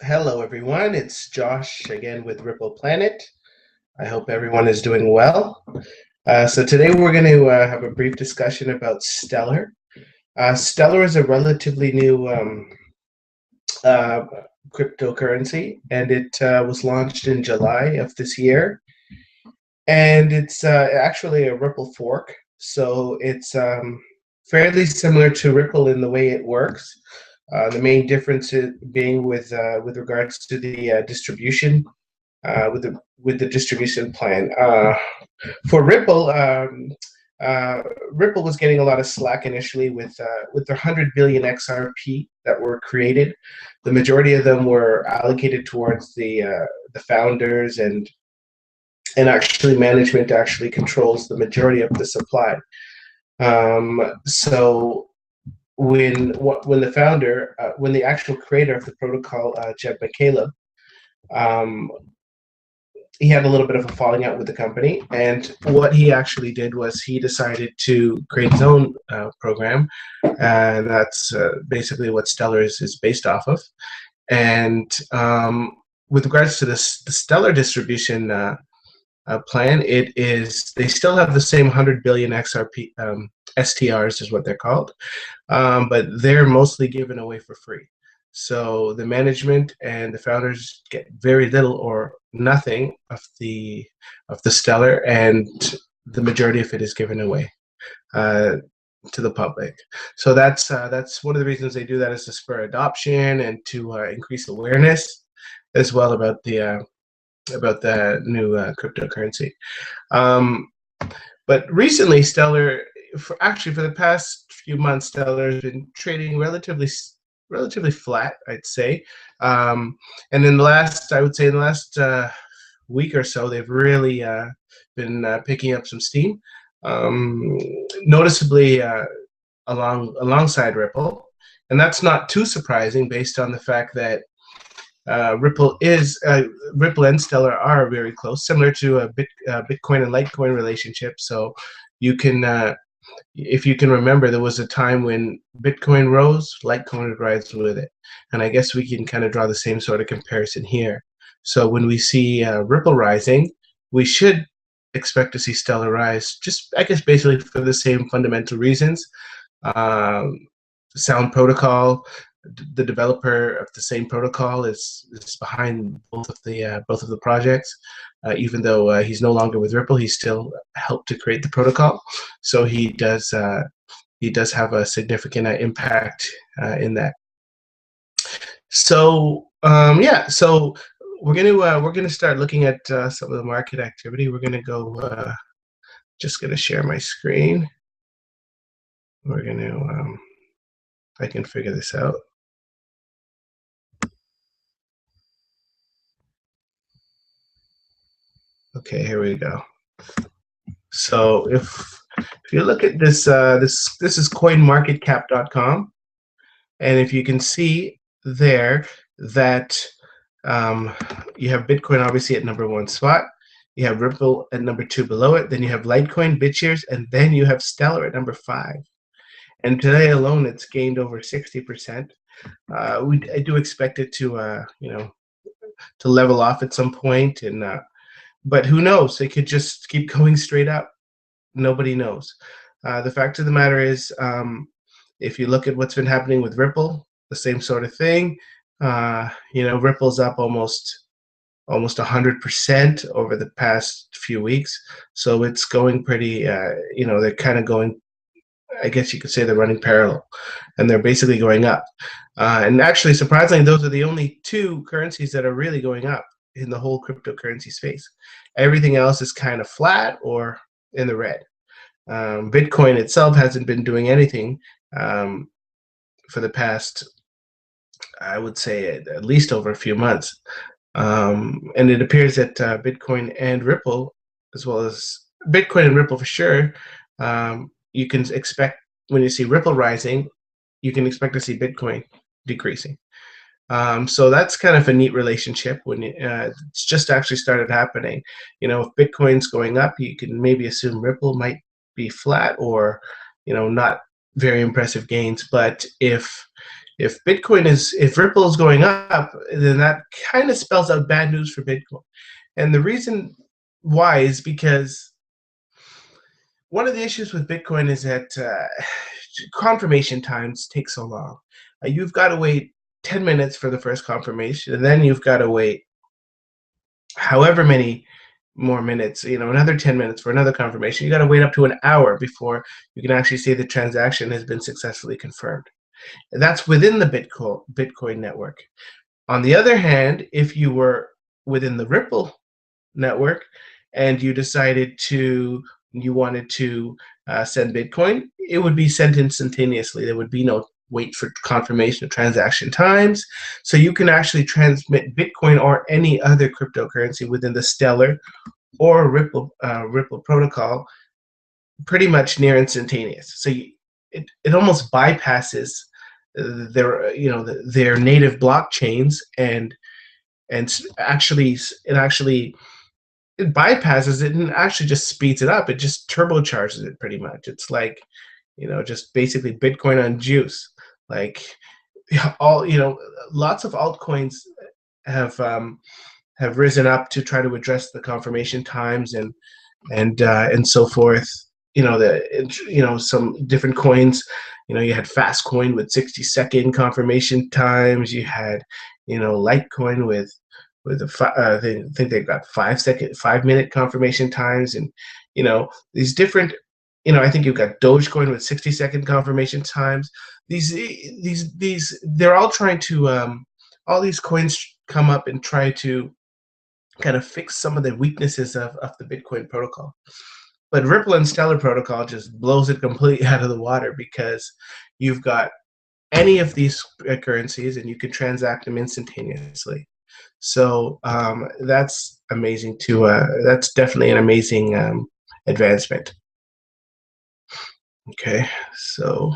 Hello, everyone. It's Josh again with Ripple Planet. I hope everyone is doing well. So today we're going to have a brief discussion about Stellar. Stellar is a relatively new uh, cryptocurrency, and it was launched in July of this year. And it's actually a Ripple fork, so it's fairly similar to Ripple in the way it works. The main difference being with regards to the distribution with the distribution plan. For Ripple, Ripple was getting a lot of slack initially with their 100 billion XRP that were created. The majority of them were allocated towards the founders, and actually management actually controls the majority of the supply. So when the founder, when the actual creator of the protocol, Jeb McCaleb, um, he had a little bit of a falling out with the company, and what he actually did was he decided to create his own program, and that's basically what Stellar is based off of. And with regards to this, the Stellar distribution plan, it is they still have the same 100 billion XRP STRs is what they're called, but they're mostly given away for free. So the management and the founders get very little or nothing of the Stellar, and the majority of it is given away uh, to the public. So that's one of the reasons they do that, is to spur adoption and to increase awareness as well about the new cryptocurrency. Um, but recently, Stellar, for the past few months, Stellar has been trading relatively flat, I'd say. And in the last, I would say, in the last week or so, they've really been picking up some steam, um, noticeably alongside Ripple, and that's not too surprising based on the fact that Ripple and Stellar are very close, similar to a Bitcoin and Litecoin relationship. So you can, if you can remember, there was a time when Bitcoin rose, Litecoin would rise with it, and I guess we can kind of draw the same sort of comparison here. So when we see Ripple rising, we should expect to see Stellar rise, just I guess basically for the same fundamental reasons. Um, Sound protocol, the developer of the same protocol is behind both of the projects. Even though he's no longer with Ripple, he still helped to create the protocol. So he does have a significant impact in that. So yeah, so we're gonna start looking at some of the market activity. We're gonna go. Just gonna share my screen. We're gonna. I can figure this out. Okay, here we go. So if you look at this, this is coinmarketcap.com, and if you can see there that you have Bitcoin obviously at number one spot, you have Ripple at number two below it, then you have Litecoin, BitShares, and then you have Stellar at number five. And today alone, it's gained over 60%. I do expect it to to level off at some point, and but who knows? It could just keep going straight up. Nobody knows. The fact of the matter is, if you look at what's been happening with Ripple, the same sort of thing. Ripple's up almost 100% over the past few weeks, so it's going pretty. They're kind of going. I guess you could say they're running parallel, and they're basically going up. And actually, surprisingly, those are the only two currencies that are really going up in the whole cryptocurrency space. Everything else is kind of flat or in the red. Bitcoin itself hasn't been doing anything for the past, I would say, at least over a few months. And it appears that Bitcoin and Ripple, as well as Bitcoin and Ripple for sure, you can expect when you see Ripple rising, you can expect to see Bitcoin decreasing. So that's kind of a neat relationship when it's just actually started happening. If Bitcoin's going up, you can maybe assume Ripple might be flat or, not very impressive gains. But if If Ripple is going up, then that kind of spells out bad news for Bitcoin. And the reason why is because one of the issues with Bitcoin is that confirmation times take so long. You've got to wait 10 minutes for the first confirmation, and then you've got to wait however many more minutes, another 10 minutes for another confirmation. You got to wait up to an hour before you can actually say the transaction has been successfully confirmed. And that's within the Bitcoin network. On the other hand, if you were within the Ripple network and you wanted to send Bitcoin, it would be sent instantaneously. There would be no wait for confirmation of transaction times. So you can actually transmit Bitcoin or any other cryptocurrency within the Stellar or Ripple protocol pretty much near instantaneous. So it almost bypasses their native blockchains and actually it bypasses it and actually just speeds it up. It just turbocharges it pretty much. It's like, just basically Bitcoin on juice. Like lots of altcoins have risen up to try to address the confirmation times and so forth. Some different coins. You had Fastcoin with 60-second confirmation times. You had, Litecoin with I think they've got 5-minute confirmation times, and these different. I think you've got Dogecoin with 60-second confirmation times. They're all trying to all these coins come up and try to kind of fix some of the weaknesses of the Bitcoin protocol. But Ripple and Stellar protocol just blows it completely out of the water because you've got any of these currencies and you can transact them instantaneously. So that's amazing too. That's definitely an amazing advancement. Okay, so